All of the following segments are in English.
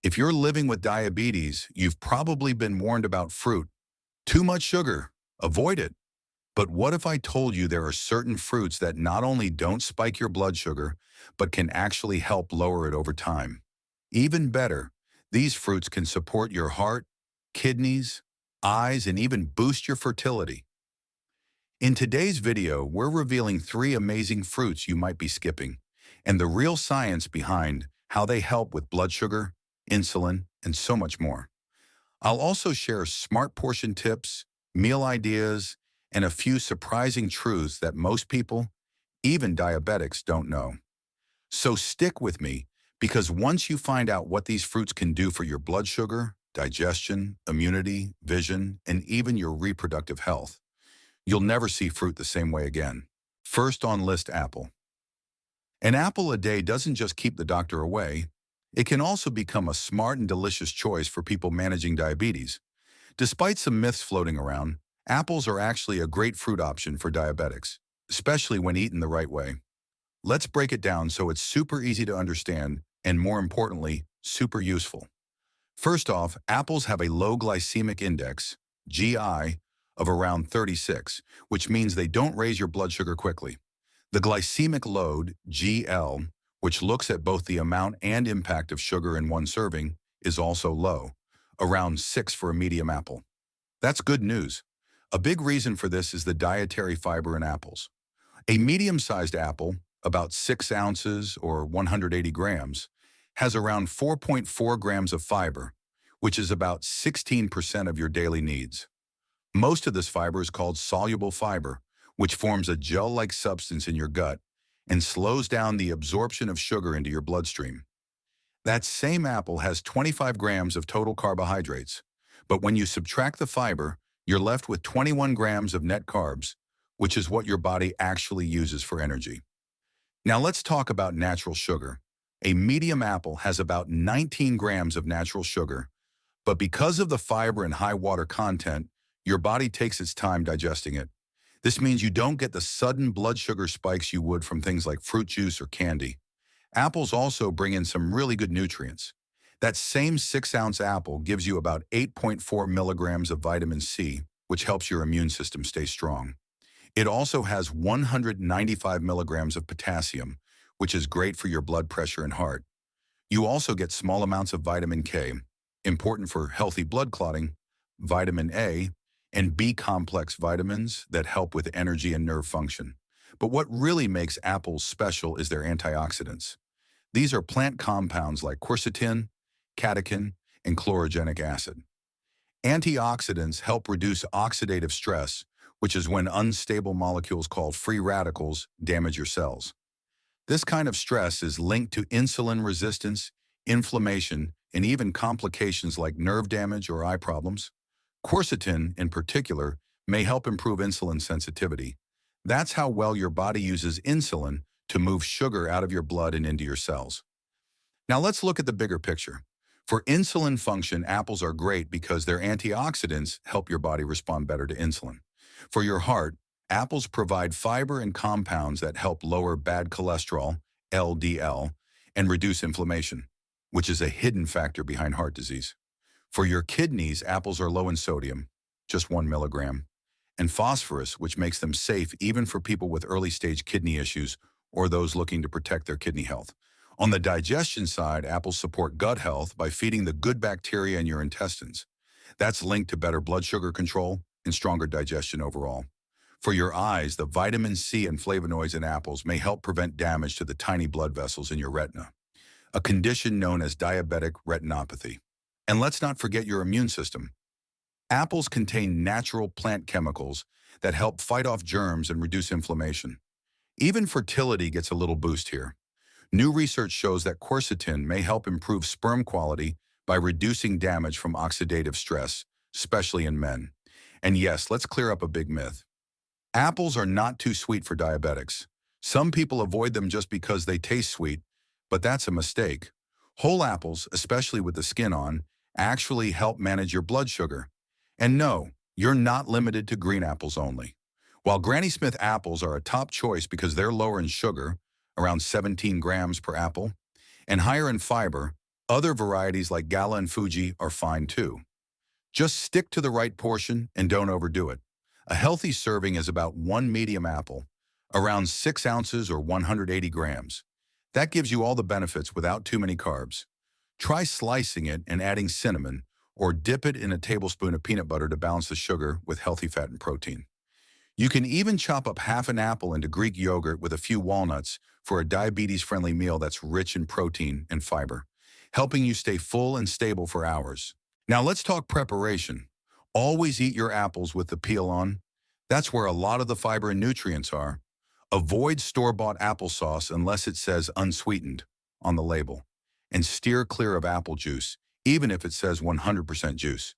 If you're living with diabetes, you've probably been warned about fruit. Too much sugar. Avoid it. But what if I told you there are certain fruits that not only don't spike your blood sugar, but can actually help lower it over time? Even better, these fruits can support your heart, kidneys, eyes, and even boost your fertility. In today's video, we're revealing 3 amazing fruits you might be skipping, and the real science behind how they help with blood sugar, insulin, and so much more. I'll also share smart portion tips, meal ideas, and a few surprising truths that most people, even diabetics, don't know. So stick with me, because once you find out what these fruits can do for your blood sugar, digestion, immunity, vision, and even your reproductive health, you'll never see fruit the same way again. First on list, apple. An apple a day doesn't just keep the doctor away, it can also become a smart and delicious choice for people managing diabetes. Despite some myths floating around, apples are actually a great fruit option for diabetics, especially when eaten the right way. Let's break it down so it's super easy to understand and, more importantly, super useful. First off, apples have a low glycemic index, GI, of around 36, which means they don't raise your blood sugar quickly. The glycemic load, GL, which looks at both the amount and impact of sugar in one serving, is also low, around 6 for a medium apple. That's good news. A big reason for this is the dietary fiber in apples. A medium-sized apple, about 6 ounces or 180 grams, has around 4.4 grams of fiber, which is about 16% of your daily needs. Most of this fiber is called soluble fiber, which forms a gel-like substance in your gut and slows down the absorption of sugar into your bloodstream. That same apple has 25 grams of total carbohydrates, but when you subtract the fiber, you're left with 21 grams of net carbs, which is what your body actually uses for energy. Now let's talk about natural sugar. A medium apple has about 19 grams of natural sugar, but because of the fiber and high water content, your body takes its time digesting it. This means you don't get the sudden blood sugar spikes you would from things like fruit juice or candy. Apples also bring in some really good nutrients. That same 6-ounce apple gives you about 8.4 milligrams of vitamin C, which helps your immune system stay strong. It also has 195 milligrams of potassium, which is great for your blood pressure and heart. You also get small amounts of vitamin K, important for healthy blood clotting, vitamin A, and B-complex vitamins that help with energy and nerve function. But what really makes apples special is their antioxidants. These are plant compounds like quercetin, catechin, and chlorogenic acid. Antioxidants help reduce oxidative stress, which is when unstable molecules called free radicals damage your cells. This kind of stress is linked to insulin resistance, inflammation, and even complications like nerve damage or eye problems. Quercetin, in particular, may help improve insulin sensitivity. That's how well your body uses insulin to move sugar out of your blood and into your cells. Now let's look at the bigger picture. For insulin function, apples are great because their antioxidants help your body respond better to insulin. For your heart, apples provide fiber and compounds that help lower bad cholesterol, LDL, and reduce inflammation, which is a hidden factor behind heart disease. For your kidneys, apples are low in sodium, just 1 milligram, and phosphorus, which makes them safe even for people with early-stage kidney issues or those looking to protect their kidney health. On the digestion side, apples support gut health by feeding the good bacteria in your intestines. That's linked to better blood sugar control and stronger digestion overall. For your eyes, the vitamin C and flavonoids in apples may help prevent damage to the tiny blood vessels in your retina, a condition known as diabetic retinopathy. And let's not forget your immune system. Apples contain natural plant chemicals that help fight off germs and reduce inflammation. Even fertility gets a little boost here. New research shows that quercetin may help improve sperm quality by reducing damage from oxidative stress, especially in men. And yes, let's clear up a big myth. Apples are not too sweet for diabetics. Some people avoid them just because they taste sweet, but that's a mistake. Whole apples, especially with the skin on, actually help manage your blood sugar. And no, you're not limited to green apples only. While Granny Smith apples are a top choice because they're lower in sugar, around 17 grams per apple, and higher in fiber, Other varieties like Gala and Fuji are fine too. Just stick to the right portion and don't overdo it. A healthy serving is about one medium apple, around 6 ounces or 180 grams. That gives you all the benefits without too many carbs. Try slicing it and adding cinnamon, or dip it in a tablespoon of peanut butter to balance the sugar with healthy fat and protein. You can even chop up half an apple into Greek yogurt with a few walnuts for a diabetes-friendly meal that's rich in protein and fiber, helping you stay full and stable for hours. Now let's talk preparation. Always eat your apples with the peel on. That's where a lot of the fiber and nutrients are. Avoid store-bought applesauce unless it says unsweetened on the label. And steer clear of apple juice, even if it says 100% juice.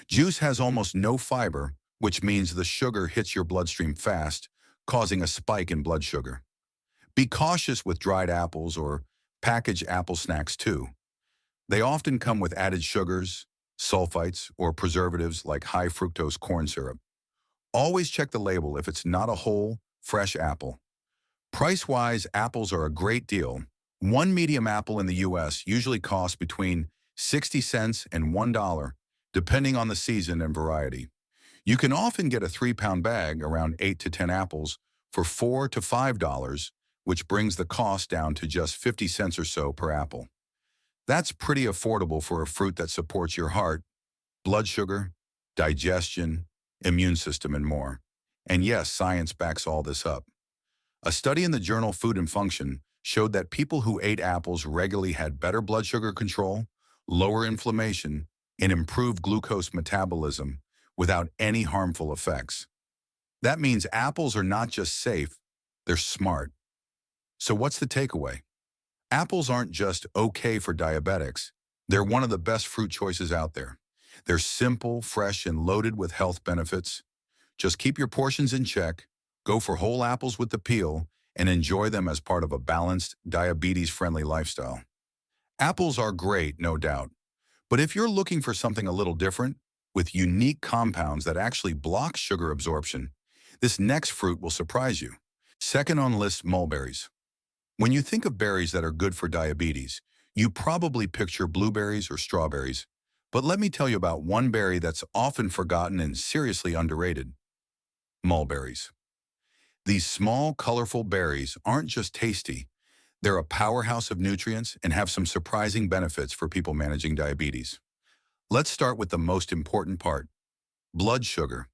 Juice has almost no fiber, which means the sugar hits your bloodstream fast, causing a spike in blood sugar. Be cautious with dried apples or packaged apple snacks too. They often come with added sugars, sulfites, or preservatives like high fructose corn syrup. Always check the label if it's not a whole, fresh apple. Price-wise, apples are a great deal. One medium apple in the US usually costs between 60 cents and $1, depending on the season and variety. You can often get a 3-pound bag, around 8 to 10 apples, for $4 to $5, which brings the cost down to just 50 cents or so per apple. That's pretty affordable for a fruit that supports your heart, blood sugar, digestion, immune system, and more. And yes, science backs all this up. A study in the journal Food and Function showed that people who ate apples regularly had better blood sugar control, lower inflammation, and improved glucose metabolism without any harmful effects. That means apples are not just safe, they're smart. So what's the takeaway? Apples aren't just okay for diabetics. They're one of the best fruit choices out there. They're simple, fresh, and loaded with health benefits. Just keep your portions in check, go for whole apples with the peel, and enjoy them as part of a balanced, diabetes-friendly lifestyle. Apples are great, no doubt. But if you're looking for something a little different, with unique compounds that actually block sugar absorption, this next fruit will surprise you. Second on the list, mulberries. When you think of berries that are good for diabetes, you probably picture blueberries or strawberries. But let me tell you about one berry that's often forgotten and seriously underrated: mulberries. These small, colorful berries aren't just tasty. They're a powerhouse of nutrients and have some surprising benefits for people managing diabetes. Let's start with the most important part: blood sugar.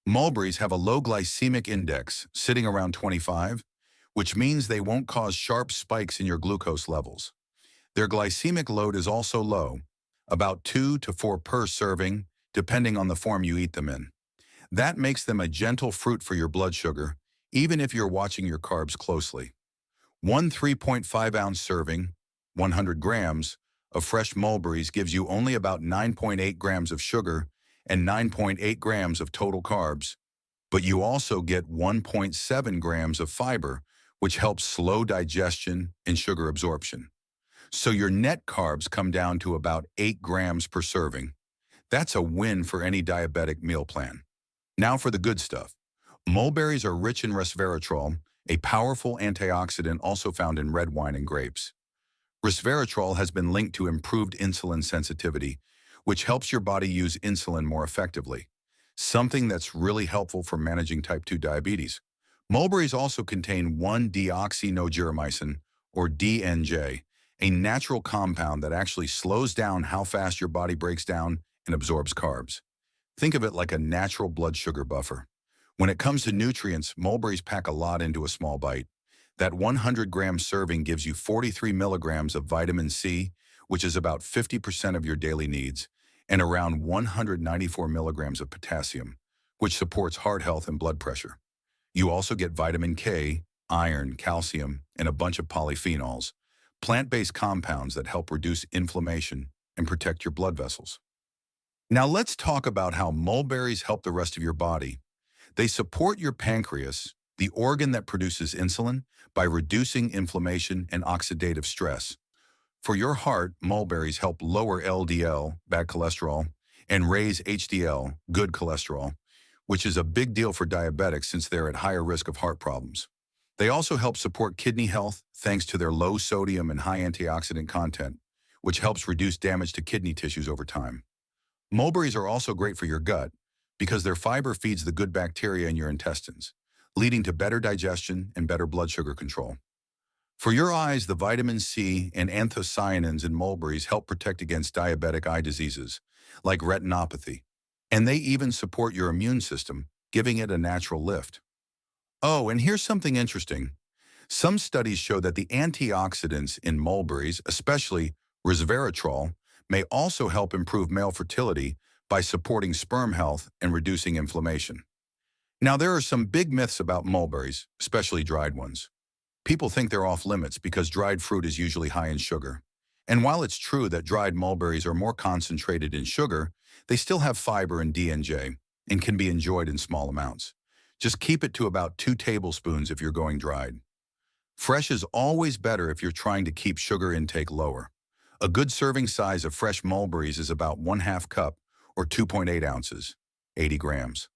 Mulberries have a low glycemic index, sitting around 25, which means they won't cause sharp spikes in your glucose levels. Their glycemic load is also low, about 2 to 4 per serving, depending on the form you eat them in. That makes them a gentle fruit for your blood sugar, even if you're watching your carbs closely. One 3.5-ounce serving, 100 grams, of fresh mulberries gives you only about 9.8 grams of sugar and 9.8 grams of total carbs, but you also get 1.7 grams of fiber, which helps slow digestion and sugar absorption. So your net carbs come down to about 8 grams per serving. That's a win for any diabetic meal plan. Now for the good stuff. Mulberries are rich in resveratrol, a powerful antioxidant also found in red wine and grapes. Resveratrol has been linked to improved insulin sensitivity, which helps your body use insulin more effectively, something that's really helpful for managing type 2 diabetes. Mulberries also contain 1-deoxynitroglycine, or DNJ, a natural compound that actually slows down how fast your body breaks down and absorbs carbs. Think of it like a natural blood sugar buffer. When it comes to nutrients, mulberries pack a lot into a small bite. That 100-gram serving gives you 43 milligrams of vitamin C, which is about 50% of your daily needs, and around 194 milligrams of potassium, which supports heart health and blood pressure. You also get vitamin K, iron, calcium, and a bunch of polyphenols, plant-based compounds that help reduce inflammation and protect your blood vessels. Now let's talk about how mulberries help the rest of your body. They support your pancreas, the organ that produces insulin, by reducing inflammation and oxidative stress. For your heart, mulberries help lower LDL, bad cholesterol, and raise HDL, good cholesterol, which is a big deal for diabetics since they're at higher risk of heart problems. They also help support kidney health thanks to their low sodium and high antioxidant content, which helps reduce damage to kidney tissues over time. Mulberries are also great for your gut because their fiber feeds the good bacteria in your intestines, leading to better digestion and better blood sugar control. For your eyes, the vitamin C and anthocyanins in mulberries help protect against diabetic eye diseases, like retinopathy. And they even support your immune system, giving it a natural lift. Oh, and here's something interesting. Some studies show that the antioxidants in mulberries, especially resveratrol, may also help improve male fertility by supporting sperm health and reducing inflammation. Now, there are some big myths about mulberries, especially dried ones. People think they're off limits because dried fruit is usually high in sugar. And while it's true that dried mulberries are more concentrated in sugar, they still have fiber and DNJ and can be enjoyed in small amounts. Just keep it to about 2 tablespoons if you're going dried. Fresh is always better if you're trying to keep sugar intake lower. A good serving size of fresh mulberries is about 1/2 cup or 2.8 ounces, 80 grams.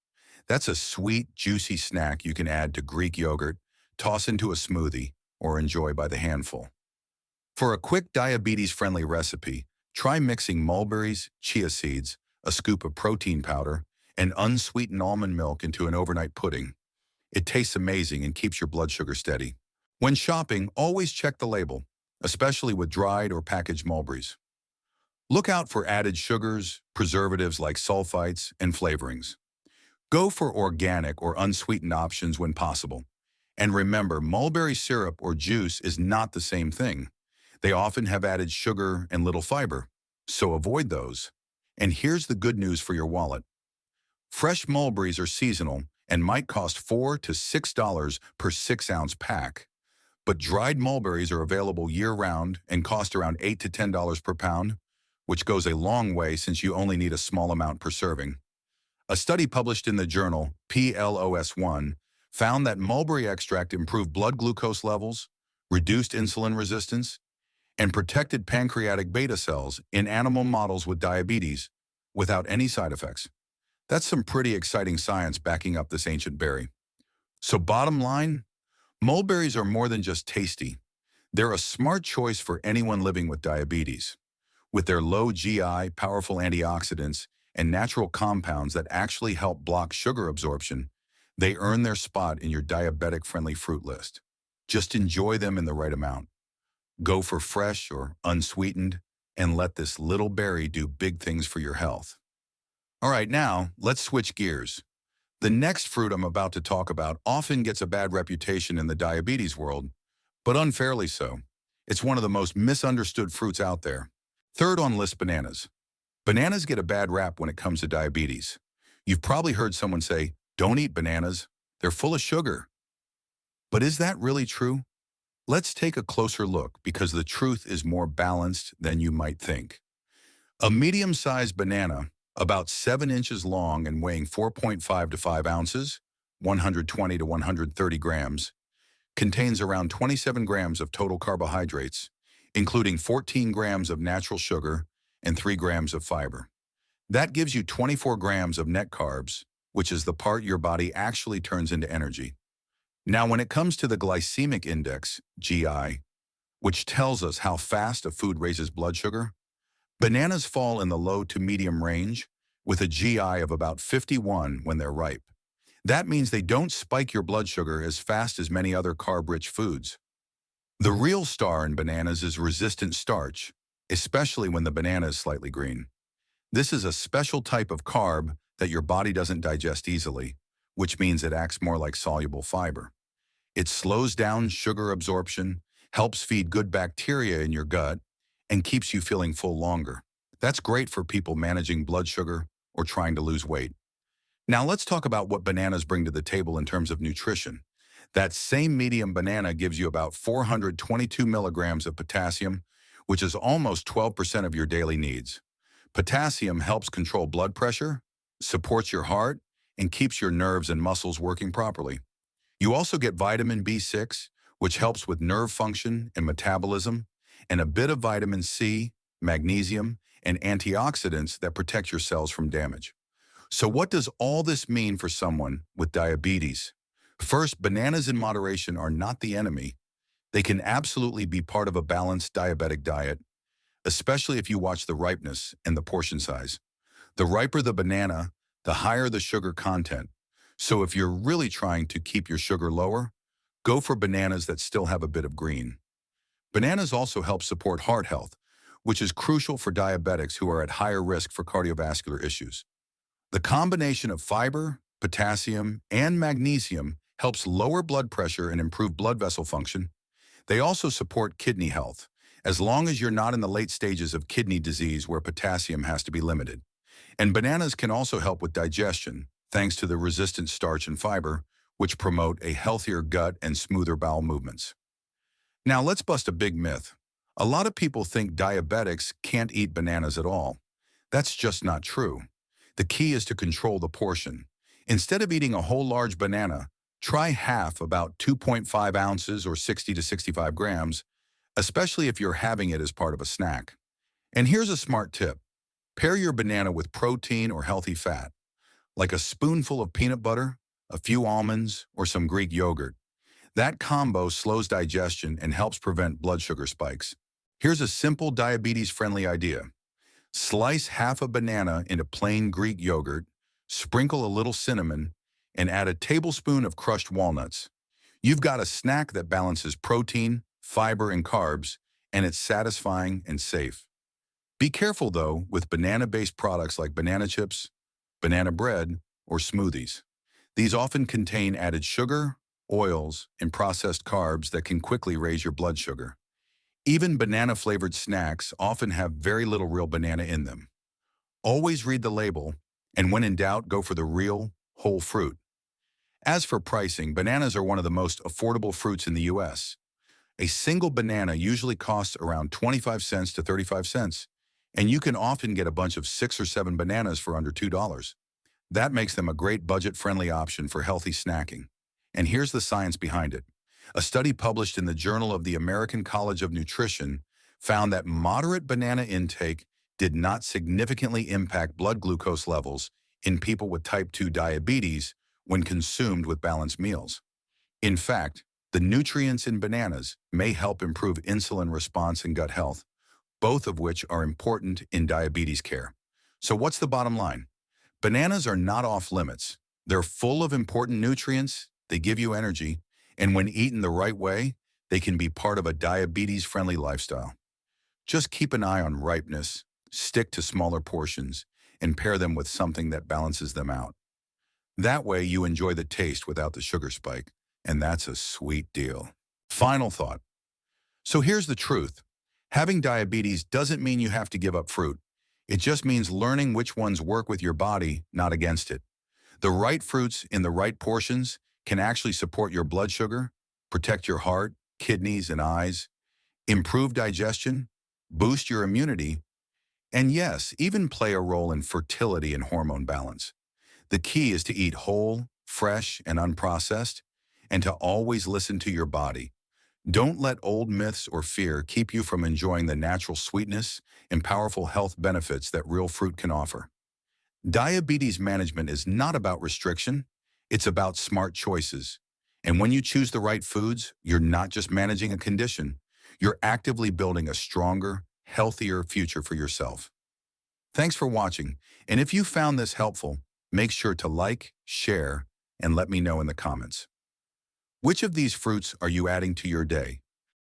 That's a sweet, juicy snack you can add to Greek yogurt, toss into a smoothie, or enjoy by the handful. For a quick diabetes-friendly recipe, try mixing mulberries, chia seeds, a scoop of protein powder, and unsweetened almond milk into an overnight pudding. It tastes amazing and keeps your blood sugar steady. When shopping, always check the label, especially with dried or packaged mulberries. Look out for added sugars, preservatives like sulfites, and flavorings. Go for organic or unsweetened options when possible. And remember, mulberry syrup or juice is not the same thing. They often have added sugar and little fiber, so avoid those. And here's the good news for your wallet. Fresh mulberries are seasonal and might cost $4 to $6 per 6-ounce pack. But dried mulberries are available year-round and cost around $8 to $10 per pound, which goes a long way since you only need a small amount per serving. A study published in the journal PLOS1 found that mulberry extract improved blood glucose levels, reduced insulin resistance, and protected pancreatic beta cells in animal models with diabetes without any side effects. That's some pretty exciting science backing up this ancient berry. So bottom line, mulberries are more than just tasty. They're a smart choice for anyone living with diabetes. With their low GI, powerful antioxidants, and natural compounds that actually help block sugar absorption, they earn their spot in your diabetic-friendly fruit list. Just enjoy them in the right amount. Go for fresh or unsweetened, and let this little berry do big things for your health. All right, now, let's switch gears. The next fruit I'm about to talk about often gets a bad reputation in the diabetes world, but unfairly so. It's one of the most misunderstood fruits out there. Third on list, bananas. Bananas get a bad rap when it comes to diabetes. You've probably heard someone say, "Don't eat bananas. They're full of sugar." But is that really true? Let's take a closer look because the truth is more balanced than you might think. A medium-sized banana, about 7 inches long and weighing 4.5 to 5 ounces, 120 to 130 grams, contains around 27 grams of total carbohydrates, including 14 grams of natural sugar and 3 grams of fiber. That gives you 24 grams of net carbs, which is the part your body actually turns into energy. Now, when it comes to the glycemic index, GI, which tells us how fast a food raises blood sugar, bananas fall in the low to medium range with a GI of about 51 when they're ripe. That means they don't spike your blood sugar as fast as many other carb-rich foods. The real star in bananas is resistant starch, especially when the banana is slightly green. This is a special type of carb that your body doesn't digest easily, which means it acts more like soluble fiber. It slows down sugar absorption, helps feed good bacteria in your gut, and keeps you feeling full longer. That's great for people managing blood sugar or trying to lose weight. Now let's talk about what bananas bring to the table in terms of nutrition. That same medium banana gives you about 422 milligrams of potassium, which is almost 12% of your daily needs. Potassium helps control blood pressure, supports your heart, and keeps your nerves and muscles working properly. You also get vitamin B6, which helps with nerve function and metabolism, and a bit of vitamin C, magnesium, and antioxidants that protect your cells from damage. So what does all this mean for someone with diabetes? First, bananas in moderation are not the enemy. They can absolutely be part of a balanced diabetic diet. especially if you watch the ripeness and the portion size. The riper the banana, the higher the sugar content. So if you're really trying to keep your sugar lower, go for bananas that still have a bit of green. Bananas also help support heart health, which is crucial for diabetics who are at higher risk for cardiovascular issues. The combination of fiber, potassium, and magnesium helps lower blood pressure and improve blood vessel function. They also support kidney health, as long as you're not in the late stages of kidney disease where potassium has to be limited. And bananas can also help with digestion, thanks to the resistant starch and fiber, which promote a healthier gut and smoother bowel movements. Now let's bust a big myth. A lot of people think diabetics can't eat bananas at all. That's just not true. The key is to control the portion. Instead of eating a whole large banana, try half, about 2.5 ounces or 60 to 65 grams, especially if you're having it as part of a snack. And here's a smart tip. Pair your banana with protein or healthy fat, like a spoonful of peanut butter, a few almonds, or some Greek yogurt. That combo slows digestion and helps prevent blood sugar spikes. Here's a simple diabetes-friendly idea. Slice half a banana into plain Greek yogurt, sprinkle a little cinnamon, and add a tablespoon of crushed walnuts. You've got a snack that balances protein, fiber, and carbs, and it's satisfying and safe. Be careful, though, with banana-based products like banana chips, banana bread, or smoothies. These often contain added sugar, oils, and processed carbs that can quickly raise your blood sugar. Even banana-flavored snacks often have very little real banana in them. Always read the label, and when in doubt, go for the real, whole fruit. As for pricing, bananas are one of the most affordable fruits in the U.S. A single banana usually costs around 25 cents to 35 cents, and you can often get a bunch of 6 or 7 bananas for under $2. That makes them a great budget-friendly option for healthy snacking. And here's the science behind it. A study published in the Journal of the American College of Nutrition found that moderate banana intake did not significantly impact blood glucose levels in people with type 2 diabetes when consumed with balanced meals. In fact, the nutrients in bananas may help improve insulin response and gut health, both of which are important in diabetes care. So what's the bottom line? Bananas are not off limits. They're full of important nutrients, they give you energy, and when eaten the right way, they can be part of a diabetes-friendly lifestyle. Just keep an eye on ripeness, stick to smaller portions, and pair them with something that balances them out. That way you enjoy the taste without the sugar spike, and that's a sweet deal. Final thought. So here's the truth. Having diabetes doesn't mean you have to give up fruit. It just means learning which ones work with your body, not against it. The right fruits in the right portions can actually support your blood sugar, protect your heart, kidneys, and eyes, improve digestion, boost your immunity, and yes, even play a role in fertility and hormone balance. The key is to eat whole, fresh, and unprocessed, and to always listen to your body. Don't let old myths or fear keep you from enjoying the natural sweetness and powerful health benefits that real fruit can offer. Diabetes management is not about restriction, it's about smart choices. And when you choose the right foods, you're not just managing a condition, you're actively building a stronger, healthier future for yourself. Thanks for watching, and if you found this helpful, make sure to like, share, and let me know in the comments. Which of these fruits are you adding to your day?